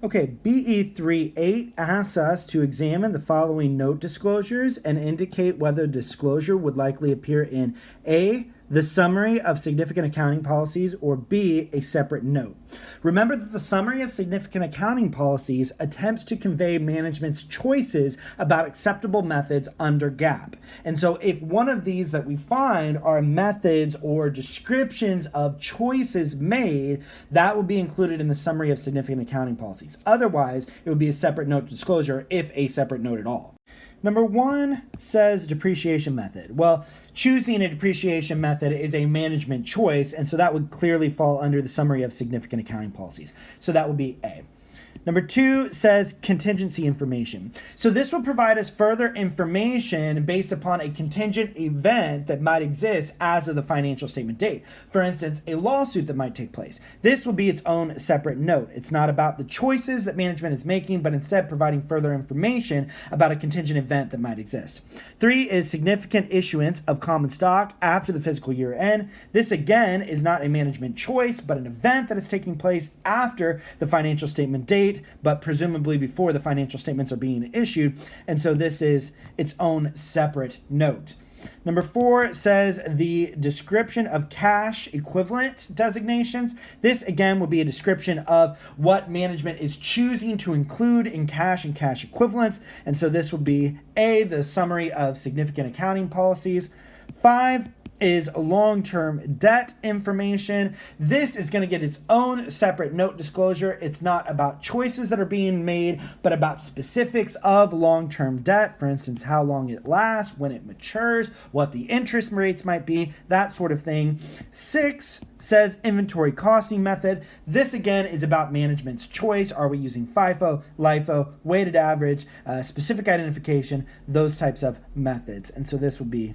Okay, BE3-8 asks us to examine the following note disclosures and indicate whether disclosure would likely appear in A, the summary of significant accounting policies, or B, a separate note. Remember that the summary of significant accounting policies attempts to convey management's choices about acceptable methods under GAAP. And so if one of these that we find are methods or descriptions of choices made, that will be included in the summary of significant accounting policies. Otherwise, it would be a separate note disclosure, if a separate note at all. Number 1 says depreciation method. Well, choosing a depreciation method is a management choice, and so that would clearly fall under the summary of significant accounting policies. So that would be A. Number 2 says contingency information. So this will provide us further information based upon a contingent event that might exist as of the financial statement date. For instance, a lawsuit that might take place. This will be its own separate note. It's not about the choices that management is making, but instead providing further information about a contingent event that might exist. 3 is significant issuance of common stock after the fiscal year end. This again is not a management choice, but an event that is taking place after the financial statement date, but presumably before the financial statements are being issued, and so this is its own separate note. Number 4 says the description of cash equivalent designations. This again will be a description of what management is choosing to include in cash and cash equivalents, and so this would be A, the summary of significant accounting policies. 5 is long-term debt information. This is going to get its own separate note disclosure. It's not about choices that are being made, but about specifics of long-term debt. For instance, how long it lasts, when it matures, what the interest rates might be, that sort of thing. 6 says inventory costing method. This again is about management's choice. Are we using FIFO, LIFO, weighted average, specific identification, those types of methods. And so this would be